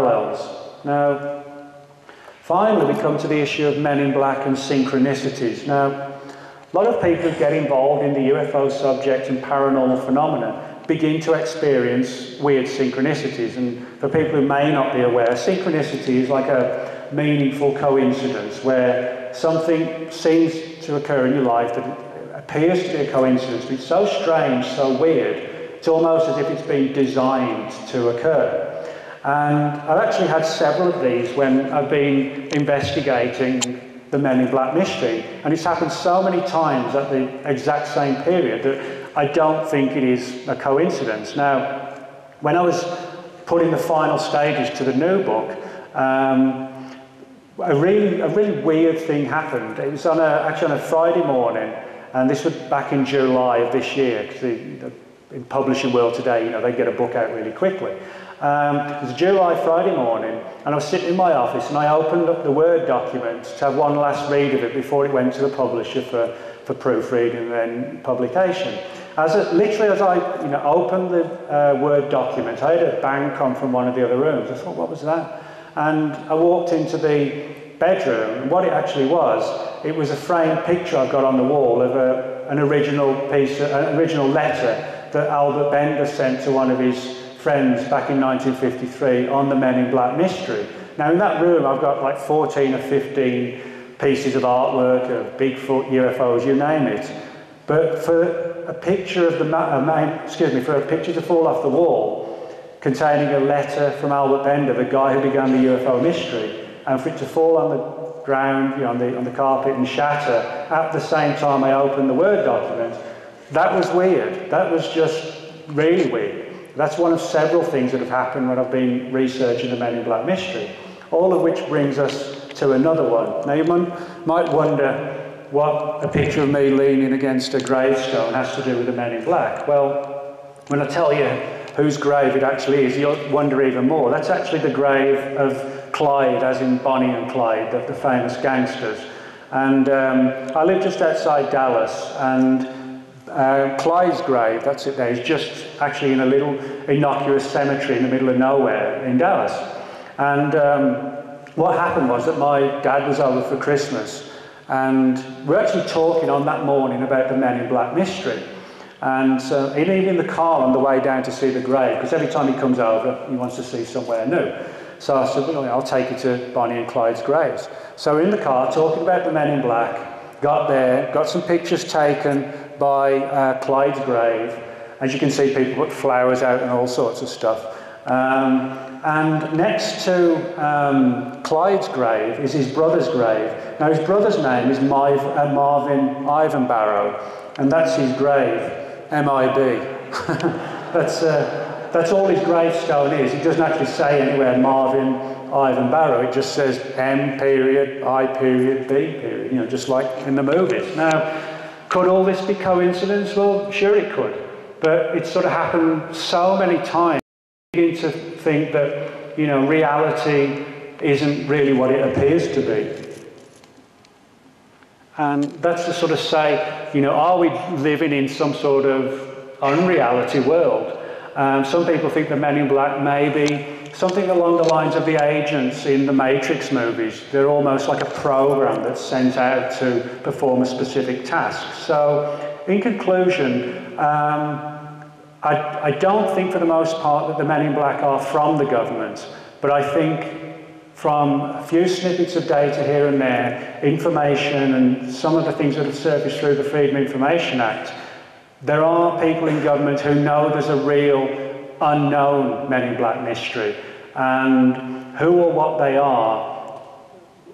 parallels. Now, finally we come to the issue of Men in Black and synchronicities. Now, a lot of people who get involved in the UFO subject and paranormal phenomena begin to experience weird synchronicities. And for people who may not be aware, synchronicity is like a meaningful coincidence where something seems to occur in your life that appears to be a coincidence, but it's so strange, so weird, it's almost as if it's been designed to occur. And I've actually had several of these when I've been investigating the Men in Black mystery, and it's happened so many times at the exact same period that I don't think it is a coincidence. Now, when I was putting the final stages to the new book, a really weird thing happened. It was actually on a Friday morning, and this was back in July of this year, because in the publishing world today, you know, they get a book out really quickly. It was July Friday morning, and I was sitting in my office, and I opened up the Word document to have one last read of it before it went to the publisher for proofreading and then publication. Literally as I opened the Word document, I had a bang come from one of the other rooms. I thought, what was that? And I walked into the bedroom, and what it actually was, it was a framed picture I've got on the wall of an original letter that Albert Bender sent to one of his friends back in 1953 on the Men in Black mystery. Now in that room I've got like 14 or 15 pieces of artwork of Bigfoot, UFOs, you name it. But for a picture of for a picture to fall off the wall containing a letter from Albert Bender, the guy who began the UFO mystery, and for it to fall on the ground, on the carpet and shatter at the same time I opened the Word document, that was weird. That was just really weird. That's one of several things that have happened when I've been researching the Men in Black mystery, all of which brings us to another one. Now you might wonder what a picture of me leaning against a gravestone has to do with the Men in Black. Well, when I tell you whose grave it actually is, you'll wonder even more. That's actually the grave of Clyde, as in Bonnie and Clyde, the famous gangsters. And I live just outside Dallas, and Clyde's grave, that's it there, is just actually in a little innocuous cemetery in the middle of nowhere in Dallas. And what happened was that my dad was over for Christmas, and we're actually talking on that morning about the Men in Black mystery. And so even in the car on the way down to see the grave, because every time he comes over, he wants to see somewhere new. So I said, well, I'll take you to Bonnie and Clyde's graves. So we're in the car talking about the Men in Black, got there, got some pictures taken by Clyde's grave. As you can see, people put flowers out and all sorts of stuff. And next to Clyde's grave is his brother's grave. Now his brother's name is Marvin Ivan Barrow, and that's his grave, M-I-B. That's all his gravestone is. It doesn't actually say anywhere Marvin Ivan Barrow. It just says M period, I period, B period, just like in the movies. Now, could all this be coincidence? Well, sure it could. But it sort of happened so many times. You begin to think that, reality isn't really what it appears to be. And that's to sort of say, are we living in some sort of unreality world? Some people think the Men in Black may be something along the lines of the agents in the Matrix movies. They're almost like a program that's sent out to perform a specific task. So, in conclusion, I don't think for the most part that the Men in Black are from the government, but I think from a few snippets of data here and there, information and some of the things that have surfaced through the Freedom of Information Act, there are people in government who know there's a real unknown Men in Black mystery, and who or what they are,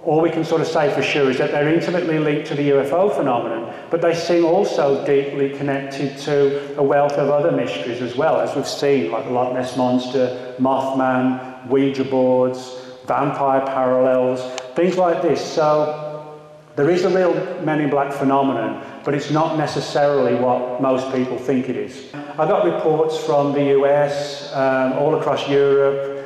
all we can sort of say for sure is that they're intimately linked to the UFO phenomenon, but they seem also deeply connected to a wealth of other mysteries as well, as we've seen, like the Loch Ness Monster, Mothman, Ouija boards, vampire parallels, things like this. So there is a real Men in Black phenomenon, but it's not necessarily what most people think it is. I got reports from the US, all across Europe,